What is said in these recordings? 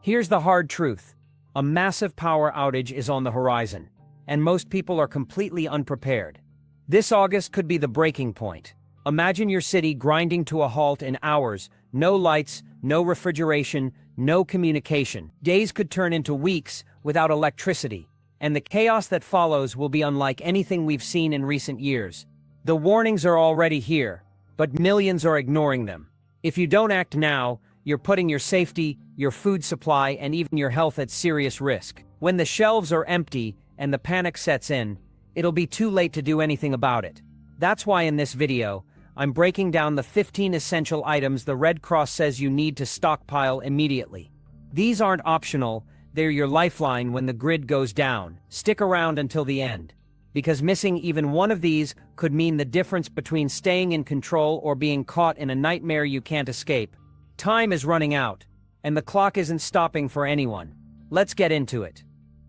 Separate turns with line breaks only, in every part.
Here's the hard truth. A massive power outage is on the horizon, and most people are completely unprepared. This August could be the breaking point. Imagine your city grinding to a halt in hours, no lights, no refrigeration, no communication. Days could turn into weeks without electricity, and the chaos that follows will be unlike anything we've seen in recent years. The warnings are already here, but millions are ignoring them. If you don't act now, you're putting your safety, your food supply, and even your health at serious risk. When the shelves are empty and the panic sets in, it'll be too late to do anything about it. That's why in this video, I'm breaking down the 15 essential items the Red Cross says you need to stockpile immediately. These aren't optional, they're your lifeline when the grid goes down. Stick around until the end, because missing even one of these could mean the difference between staying in control or being caught in a nightmare you can't escape. Time is running out, and the clock isn't stopping for anyone. Let's get into it.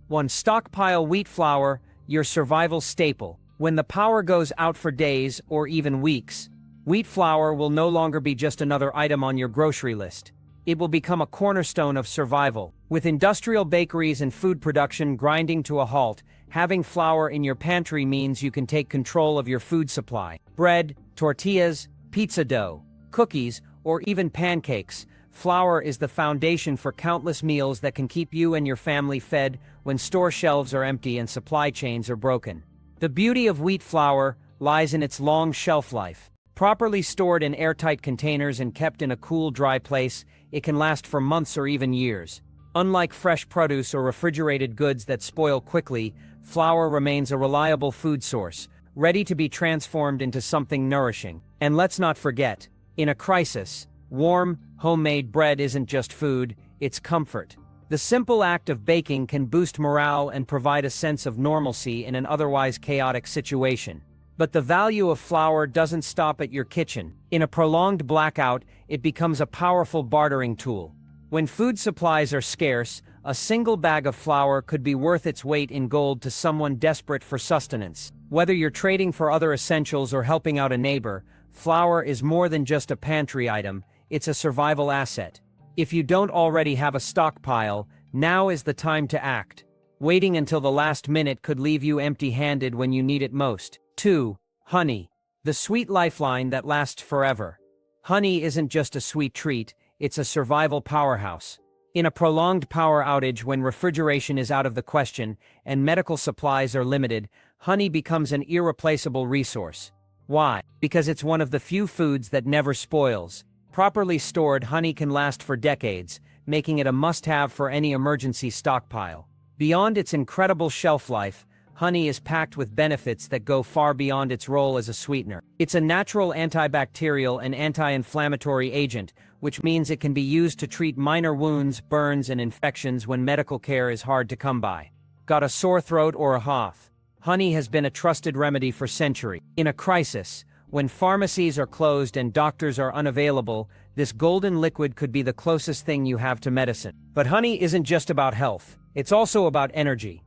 1. Stockpile wheat flour, your survival staple. When the power goes out for days or even weeks, wheat flour will no longer be just another item on your grocery list. It will become a cornerstone of survival. With industrial bakeries and food production grinding to a halt, having flour in your pantry means you can take control of your food supply. Bread, tortillas, pizza dough, cookies, or even pancakes, flour is the foundation for countless meals that can keep you and your family fed when store shelves are empty and supply chains are broken. The beauty of wheat flour lies in its long shelf life. Properly stored in airtight containers and kept in a cool, dry place, it can last for months or even years. Unlike fresh produce or refrigerated goods that spoil quickly, flour remains a reliable food source, ready to be transformed into something nourishing. And let's not forget, in a crisis, warm, homemade bread isn't just food, it's comfort. The simple act of baking can boost morale and provide a sense of normalcy in an otherwise chaotic situation. But the value of flour doesn't stop at your kitchen. In a prolonged blackout, it becomes a powerful bartering tool. When food supplies are scarce, a single bag of flour could be worth its weight in gold to someone desperate for sustenance. Whether you're trading for other essentials or helping out a neighbor, flour is more than just a pantry item, it's a survival asset. If you don't already have a stockpile, now is the time to act. Waiting until the last minute could leave you empty-handed when you need it most. 2. Honey, the sweet lifeline that lasts forever. Honey isn't just a sweet treat, it's a survival powerhouse. In a prolonged power outage when refrigeration is out of the question and medical supplies are limited, honey becomes an irreplaceable resource. Why? Because it's one of the few foods that never spoils. Properly stored, honey can last for decades, making it a must-have for any emergency stockpile. Beyond its incredible shelf life, honey is packed with benefits that go far beyond its role as a sweetener. It's a natural antibacterial and anti-inflammatory agent, which means it can be used to treat minor wounds, burns, and infections when medical care is hard to come by. Got a sore throat or a cough? Honey has been a trusted remedy for centuries. In a crisis, when pharmacies are closed and doctors are unavailable, this golden liquid could be the closest thing you have to medicine. But honey isn't just about health, it's also about energy.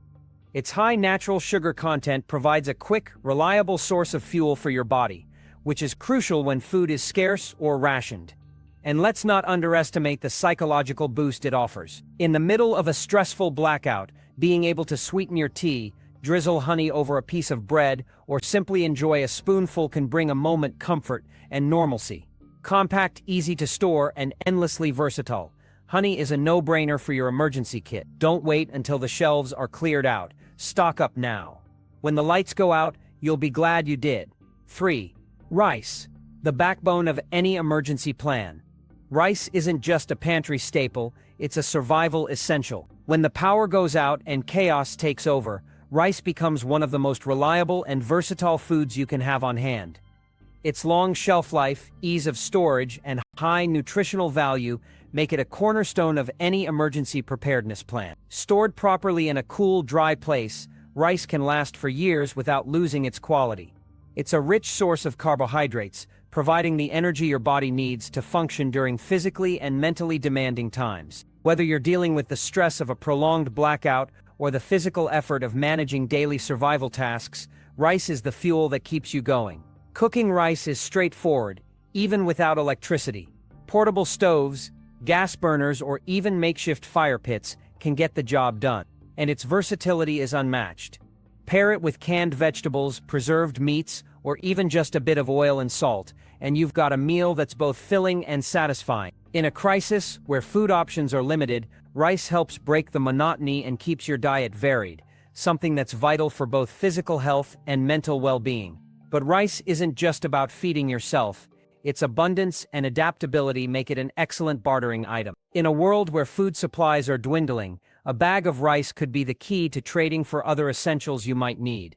Its high natural sugar content provides a quick, reliable source of fuel for your body, which is crucial when food is scarce or rationed. And let's not underestimate the psychological boost it offers. In the middle of a stressful blackout, being able to sweeten your tea, drizzle honey over a piece of bread, or simply enjoy a spoonful can bring a moment comfort and normalcy. Compact, easy to store, and endlessly versatile, honey is a no-brainer for your emergency kit. Don't wait until the shelves are cleared out. Stock up now. When the lights go out, you'll be glad you did. 3. Rice, the backbone of any emergency plan. Rice isn't just a pantry staple, it's a survival essential. When the power goes out and chaos takes over, rice becomes one of the most reliable and versatile foods you can have on hand. Its long shelf life, ease of storage, and high nutritional value make it a cornerstone of any emergency preparedness plan. Stored properly in a cool, dry place, rice can last for years without losing its quality. It's a rich source of carbohydrates, providing the energy your body needs to function during physically and mentally demanding times. Whether you're dealing with the stress of a prolonged blackout or the physical effort of managing daily survival tasks, rice is the fuel that keeps you going. Cooking rice is straightforward, even without electricity. Portable stoves, gas burners, or even makeshift fire pits can get the job done, and its versatility is unmatched. Pair it with canned vegetables, preserved meats, or even just a bit of oil and salt, and you've got a meal that's both filling and satisfying. In a crisis, where food options are limited, rice helps break the monotony and keeps your diet varied, something that's vital for both physical health and mental well-being. But rice isn't just about feeding yourself. Its abundance and adaptability make it an excellent bartering item. In a world where food supplies are dwindling, a bag of rice could be the key to trading for other essentials you might need.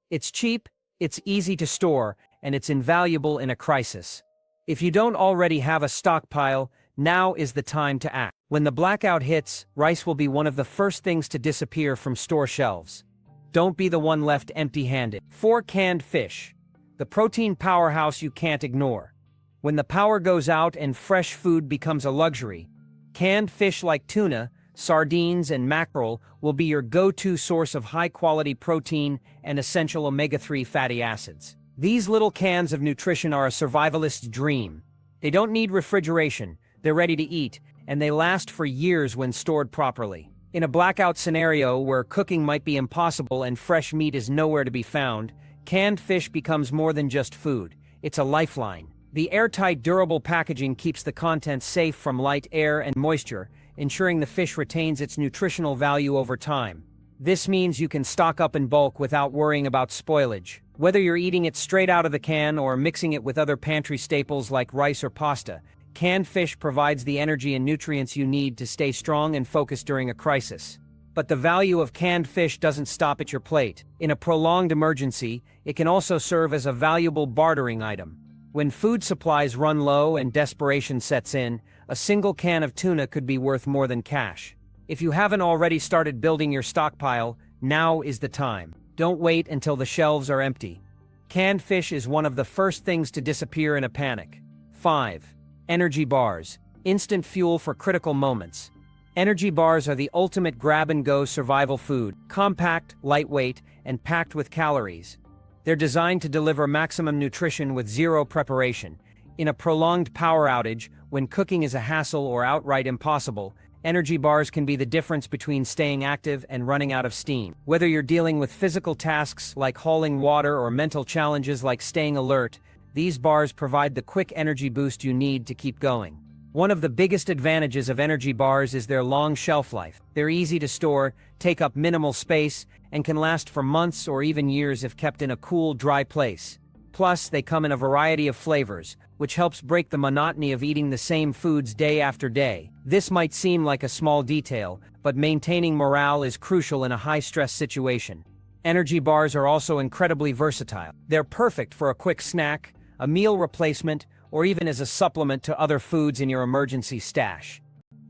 It's cheap, it's easy to store, and it's invaluable in a crisis. If you don't already have a stockpile, now is the time to act. When the blackout hits, rice will be one of the first things to disappear from store shelves. Don't be the one left empty-handed. 4. Canned fish. The protein powerhouse you can't ignore. When the power goes out and fresh food becomes a luxury, canned fish like tuna, sardines, and mackerel will be your go-to source of high-quality protein and essential omega-3 fatty acids. These little cans of nutrition are a survivalist's dream. They don't need refrigeration, they're ready to eat, and they last for years when stored properly. In a blackout scenario where cooking might be impossible and fresh meat is nowhere to be found, canned fish becomes more than just food. It's a lifeline. The airtight, durable packaging keeps the contents safe from light, air, and moisture, ensuring the fish retains its nutritional value over time. This means you can stock up in bulk without worrying about spoilage. Whether you're eating it straight out of the can or mixing it with other pantry staples like rice or pasta, canned fish provides the energy and nutrients you need to stay strong and focused during a crisis. But the value of canned fish doesn't stop at your plate. In a prolonged emergency, it can also serve as a valuable bartering item. When food supplies run low and desperation sets in, a single can of tuna could be worth more than cash. If you haven't already started building your stockpile, now is the time. Don't wait until the shelves are empty. Canned fish is one of the first things to disappear in a panic. 5. Energy bars. Instant fuel for critical moments. Energy bars are the ultimate grab-and-go survival food, compact, lightweight, and packed with calories. They're designed to deliver maximum nutrition with zero preparation. In a prolonged power outage, when cooking is a hassle or outright impossible, energy bars can be the difference between staying active and running out of steam. Whether you're dealing with physical tasks like hauling water or mental challenges like staying alert, these bars provide the quick energy boost you need to keep going. One of the biggest advantages of energy bars is their long shelf life. They're easy to store, take up minimal space, and can last for months or even years if kept in a cool, dry place. Plus, they come in a variety of flavors, which helps break the monotony of eating the same foods day after day. This might seem like a small detail, but maintaining morale is crucial in a high-stress situation. Energy bars are also incredibly versatile. They're perfect for a quick snack, a meal replacement, or even as a supplement to other foods in your emergency stash.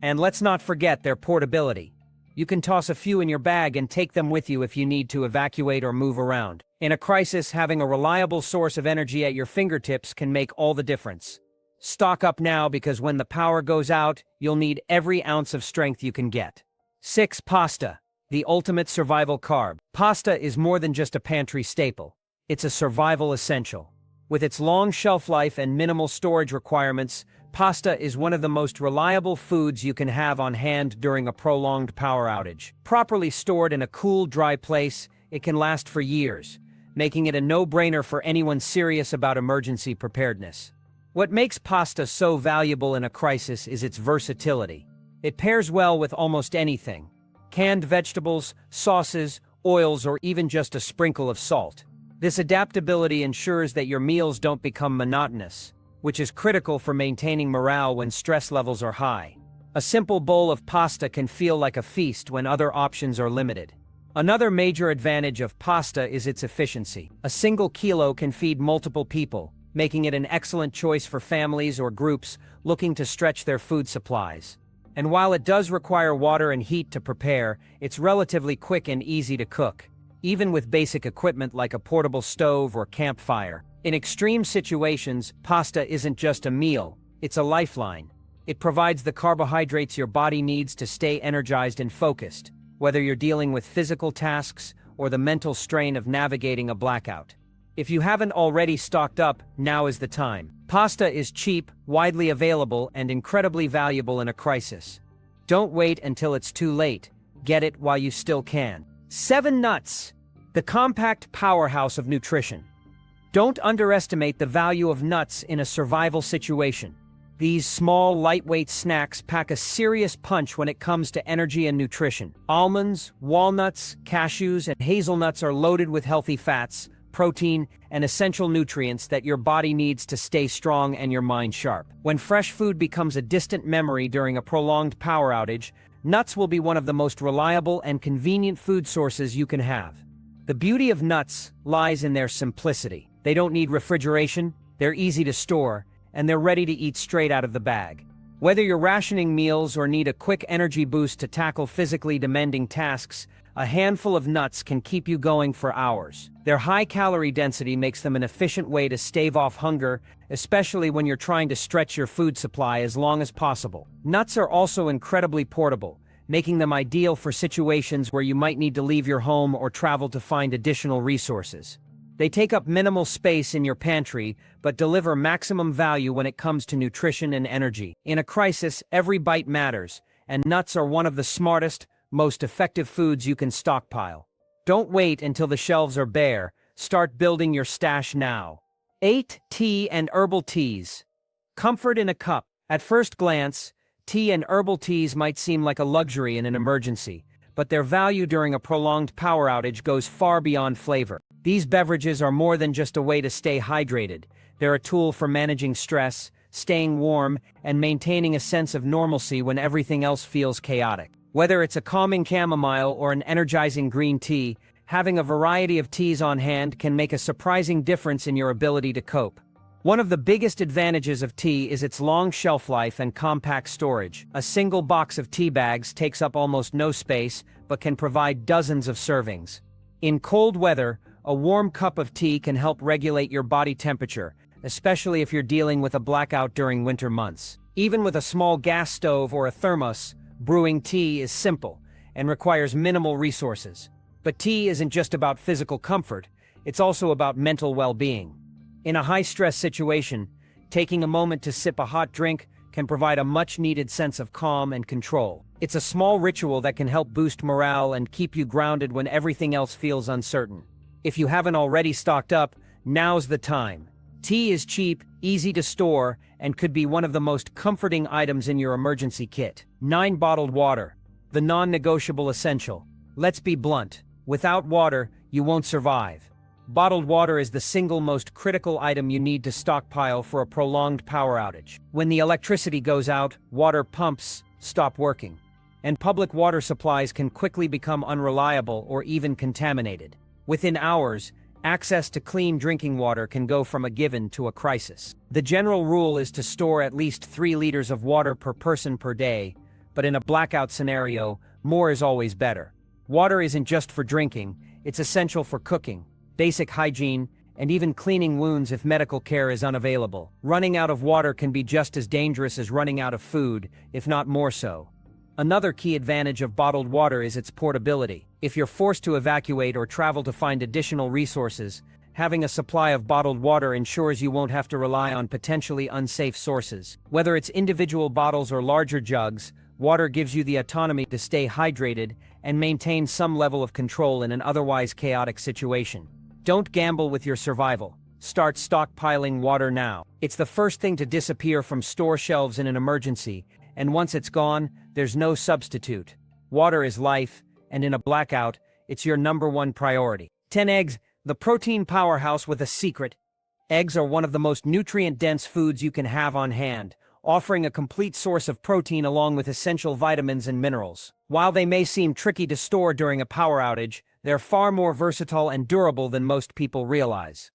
And let's not forget their portability. You can toss a few in your bag and take them with you if you need to evacuate or move around. In a crisis, having a reliable source of energy at your fingertips can make all the difference. Stock up now because when the power goes out, you'll need every ounce of strength you can get. 6. Pasta, the ultimate survival carb. Pasta is more than just a pantry staple. It's a survival essential. With its long shelf life and minimal storage requirements, pasta is one of the most reliable foods you can have on hand during a prolonged power outage. Properly stored in a cool, dry place, it can last for years, making it a no-brainer for anyone serious about emergency preparedness. What makes pasta so valuable in a crisis is its versatility. It pairs well with almost anything: canned vegetables, sauces, oils, or even just a sprinkle of salt. This adaptability ensures that your meals don't become monotonous, which is critical for maintaining morale when stress levels are high. A simple bowl of pasta can feel like a feast when other options are limited. Another major advantage of pasta is its efficiency. A single kilo can feed multiple people, making it an excellent choice for families or groups looking to stretch their food supplies. And while it does require water and heat to prepare, it's relatively quick and easy to cook, even with basic equipment like a portable stove or campfire. In extreme situations, pasta isn't just a meal, it's a lifeline. It provides the carbohydrates your body needs to stay energized and focused, whether you're dealing with physical tasks or the mental strain of navigating a blackout. If you haven't already stocked up, now is the time. Pasta is cheap, widely available, and incredibly valuable in a crisis. Don't wait until it's too late. Get it while you still can. 7 nuts. The compact powerhouse of nutrition. Don't underestimate the value of nuts in a survival situation. These small, lightweight snacks pack a serious punch when it comes to energy and nutrition. Almonds, walnuts, cashews, and hazelnuts are loaded with healthy fats, protein, and essential nutrients that your body needs to stay strong and your mind sharp. When fresh food becomes a distant memory during a prolonged power outage, nuts will be one of the most reliable and convenient food sources you can have. The beauty of nuts lies in their simplicity. They don't need refrigeration, they're easy to store, and they're ready to eat straight out of the bag. Whether you're rationing meals or need a quick energy boost to tackle physically demanding tasks, a handful of nuts can keep you going for hours. Their high calorie density makes them an efficient way to stave off hunger, especially when you're trying to stretch your food supply as long as possible. Nuts are also incredibly portable, making them ideal for situations where you might need to leave your home or travel to find additional resources. They take up minimal space in your pantry, but deliver maximum value when it comes to nutrition and energy. In a crisis, every bite matters, and nuts are one of the smartest, most effective foods you can stockpile. Don't wait until the shelves are bare. Start building your stash now. 8. Tea and herbal teas. Comfort in a cup. At first glance, tea and herbal teas might seem like a luxury in an emergency, but their value during a prolonged power outage goes far beyond flavor. These beverages are more than just a way to stay hydrated. They're a tool for managing stress, staying warm, and maintaining a sense of normalcy when everything else feels chaotic. Whether it's a calming chamomile or an energizing green tea, having a variety of teas on hand can make a surprising difference in your ability to cope. One of the biggest advantages of tea is its long shelf life and compact storage. A single box of tea bags takes up almost no space, but can provide dozens of servings. In cold weather, a warm cup of tea can help regulate your body temperature, especially if you're dealing with a blackout during winter months. Even with a small gas stove or a thermos, brewing tea is simple and requires minimal resources. But tea isn't just about physical comfort, it's also about mental well-being. In a high-stress situation, taking a moment to sip a hot drink can provide a much-needed sense of calm and control. It's a small ritual that can help boost morale and keep you grounded when everything else feels uncertain. If you haven't already stocked up, now's the time. Tea is cheap, easy to store, and could be one of the most comforting items in your emergency kit. 9. Bottled water. The non-negotiable essential. Let's be blunt. Without water, you won't survive. Bottled water is the single most critical item you need to stockpile for a prolonged power outage. When the electricity goes out, water pumps stop working, and public water supplies can quickly become unreliable or even contaminated. Within hours, access to clean drinking water can go from a given to a crisis. The general rule is to store at least 3 liters of water per person per day, but in a blackout scenario, more is always better. Water isn't just for drinking, it's essential for cooking, basic hygiene, and even cleaning wounds if medical care is unavailable. Running out of water can be just as dangerous as running out of food, if not more so. Another key advantage of bottled water is its portability. If you're forced to evacuate or travel to find additional resources, having a supply of bottled water ensures you won't have to rely on potentially unsafe sources. Whether it's individual bottles or larger jugs, water gives you the autonomy to stay hydrated and maintain some level of control in an otherwise chaotic situation. Don't gamble with your survival. Start stockpiling water now. It's the first thing to disappear from store shelves in an emergency, and once it's gone, there's no substitute. Water is life, and in a blackout, it's your #1 priority. 10 eggs, the protein powerhouse with a secret. Eggs are one of the most nutrient-dense foods you can have on hand, offering a complete source of protein along with essential vitamins and minerals. While they may seem tricky to store during a power outage, they're far more versatile and durable than most people realize.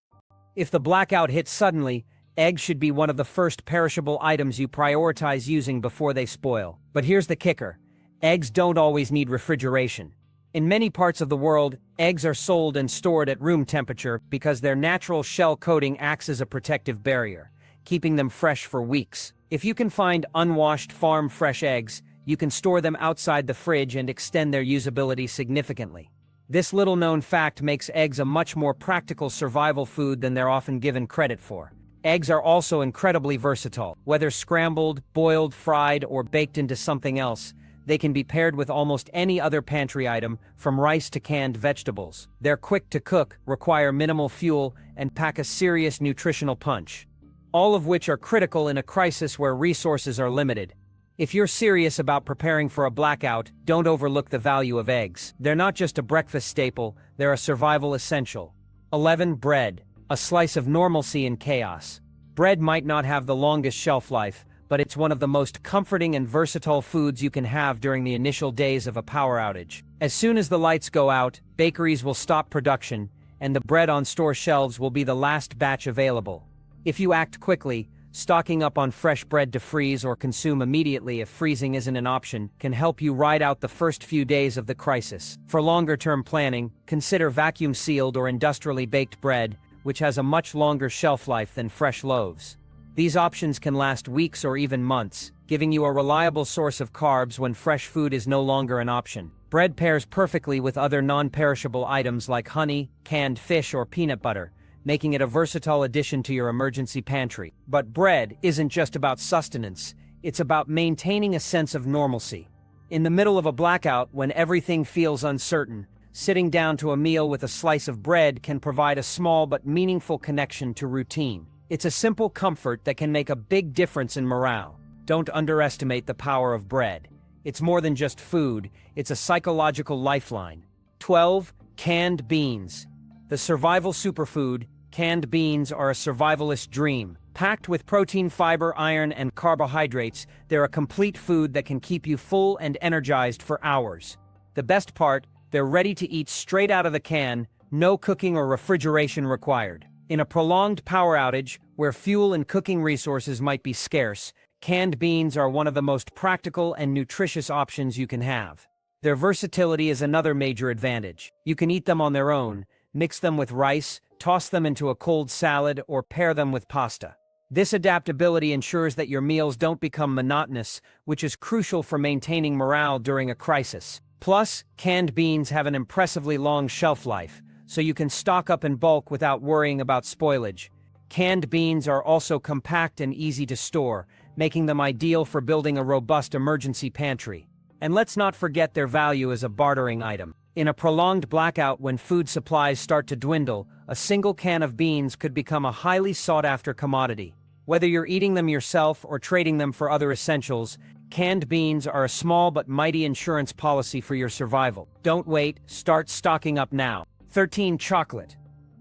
If the blackout hits suddenly, eggs should be one of the first perishable items you prioritize using before they spoil. But here's the kicker. Eggs don't always need refrigeration. In many parts of the world, eggs are sold and stored at room temperature because their natural shell coating acts as a protective barrier, keeping them fresh for weeks. If you can find unwashed farm-fresh eggs, you can store them outside the fridge and extend their usability significantly. This little-known fact makes eggs a much more practical survival food than they're often given credit for. Eggs are also incredibly versatile. Whether scrambled, boiled, fried, or baked into something else, they can be paired with almost any other pantry item, from rice to canned vegetables. They're quick to cook, require minimal fuel, and pack a serious nutritional punch. All of which are critical in a crisis where resources are limited. If you're serious about preparing for a blackout, don't overlook the value of eggs. They're not just a breakfast staple, they're a survival essential. 11. Bread. A slice of normalcy in chaos. Bread might not have the longest shelf life, but it's one of the most comforting and versatile foods you can have during the initial days of a power outage. As soon as the lights go out, bakeries will stop production, and the bread on store shelves will be the last batch available. If you act quickly, stocking up on fresh bread to freeze or consume immediately if freezing isn't an option can help you ride out the first few days of the crisis. For longer-term planning, consider vacuum-sealed or industrially baked bread, which has a much longer shelf life than fresh loaves. These options can last weeks or even months, giving you a reliable source of carbs when fresh food is no longer an option. Bread pairs perfectly with other non-perishable items like honey, canned fish, or peanut butter, making it a versatile addition to your emergency pantry. But bread isn't just about sustenance, it's about maintaining a sense of normalcy. In the middle of a blackout, when everything feels uncertain, sitting down to a meal with a slice of bread can provide a small but meaningful connection to routine. It's a simple comfort that can make a big difference in morale. Don't underestimate the power of bread. It's more than just food, it's a psychological lifeline. 12. Canned beans. The survival superfood, canned beans are a survivalist dream. Packed with protein, fiber, iron, and carbohydrates, they're a complete food that can keep you full and energized for hours. The best part, they're ready to eat straight out of the can, no cooking or refrigeration required. In a prolonged power outage, where fuel and cooking resources might be scarce, canned beans are one of the most practical and nutritious options you can have. Their versatility is another major advantage. You can eat them on their own, mix them with rice, toss them into a cold salad, or pair them with pasta. This adaptability ensures that your meals don't become monotonous, which is crucial for maintaining morale during a crisis. Plus, canned beans have an impressively long shelf life, so you can stock up in bulk without worrying about spoilage. Canned beans are also compact and easy to store, making them ideal for building a robust emergency pantry. And let's not forget their value as a bartering item. In a prolonged blackout, when food supplies start to dwindle, a single can of beans could become a highly sought-after commodity. Whether you're eating them yourself or trading them for other essentials, canned beans are a small but mighty insurance policy for your survival. Don't wait, start stocking up now. 13. Chocolate.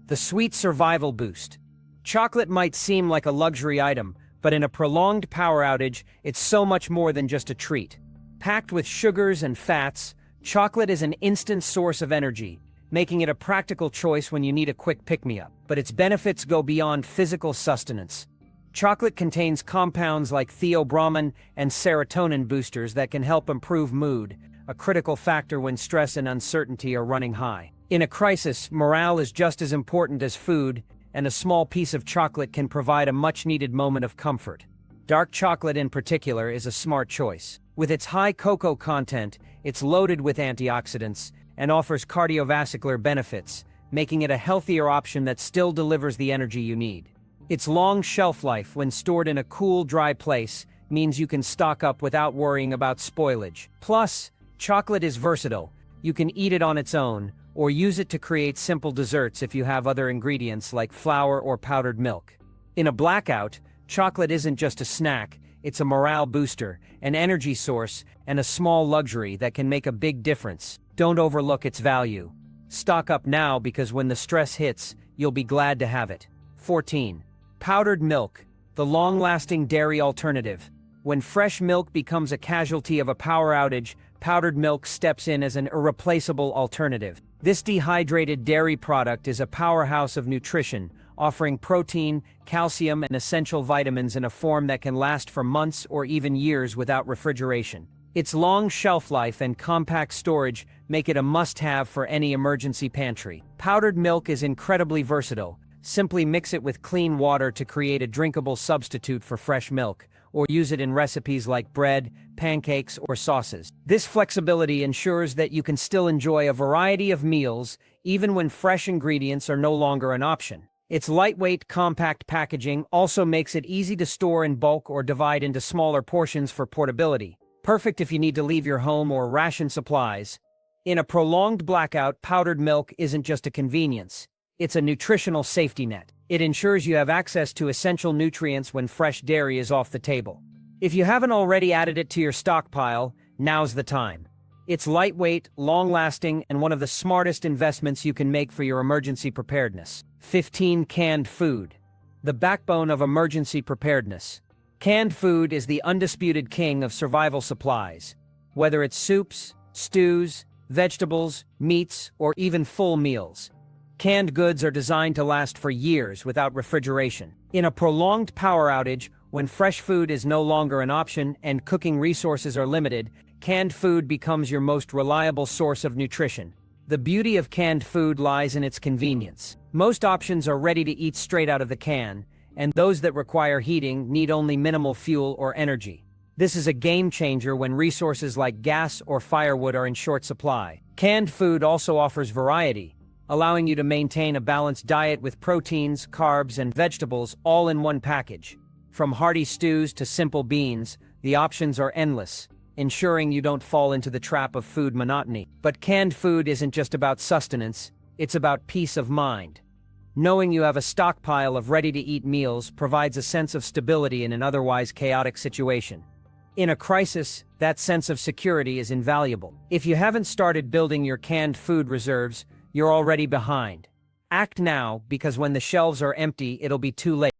The sweet survival boost. Chocolate might seem like a luxury item, but in a prolonged power outage, it's so much more than just a treat. Packed with sugars and fats, chocolate is an instant source of energy, making it a practical choice when you need a quick pick-me-up. But its benefits go beyond physical sustenance. Chocolate contains compounds like theobromine and serotonin boosters that can help improve mood, a critical factor when stress and uncertainty are running high. In a crisis, morale is just as important as food, and a small piece of chocolate can provide a much-needed moment of comfort. Dark chocolate in particular is a smart choice. With its high cocoa content, it's loaded with antioxidants and offers cardiovascular benefits, making it a healthier option that still delivers the energy you need. Its long shelf life, when stored in a cool, dry place, means you can stock up without worrying about spoilage. Plus, chocolate is versatile. You can eat it on its own, or use it to create simple desserts if you have other ingredients like flour or powdered milk. In a blackout, chocolate isn't just a snack, it's a morale booster, an energy source, and a small luxury that can make a big difference. Don't overlook its value. Stock up now, because when the stress hits, you'll be glad to have it. 14. Powdered milk, the long-lasting dairy alternative. When fresh milk becomes a casualty of a power outage, powdered milk steps in as an irreplaceable alternative. This dehydrated dairy product is a powerhouse of nutrition, offering protein, calcium, and essential vitamins in a form that can last for months or even years without refrigeration. Its long shelf life and compact storage make it a must-have for any emergency pantry. Powdered milk is incredibly versatile. Simply mix it with clean water to create a drinkable substitute for fresh milk, or use it in recipes like bread, pancakes, or sauces. This flexibility ensures that you can still enjoy a variety of meals even when fresh ingredients are no longer an option. Its lightweight, compact packaging also makes it easy to store in bulk or divide into smaller portions for portability. Perfect if you need to leave your home or ration supplies. In a prolonged blackout, powdered milk isn't just a convenience. It's a nutritional safety net. It ensures you have access to essential nutrients when fresh dairy is off the table. If you haven't already added it to your stockpile, now's the time. It's lightweight, long-lasting, and one of the smartest investments you can make for your emergency preparedness. 15. Canned food. The backbone of emergency preparedness. Canned food is the undisputed king of survival supplies. Whether it's soups, stews, vegetables, meats, or even full meals, canned goods are designed to last for years without refrigeration. In a prolonged power outage, when fresh food is no longer an option and cooking resources are limited, canned food becomes your most reliable source of nutrition. The beauty of canned food lies in its convenience. Most options are ready to eat straight out of the can, and those that require heating need only minimal fuel or energy. This is a game changer when resources like gas or firewood are in short supply. Canned food also offers variety, allowing you to maintain a balanced diet with proteins, carbs, and vegetables all in one package. From hearty stews to simple beans, the options are endless, ensuring you don't fall into the trap of food monotony. But canned food isn't just about sustenance, it's about peace of mind. Knowing you have a stockpile of ready-to-eat meals provides a sense of stability in an otherwise chaotic situation. In a crisis, that sense of security is invaluable. If you haven't started building your canned food reserves, you're already behind. Act now, because when the shelves are empty, it'll be too late.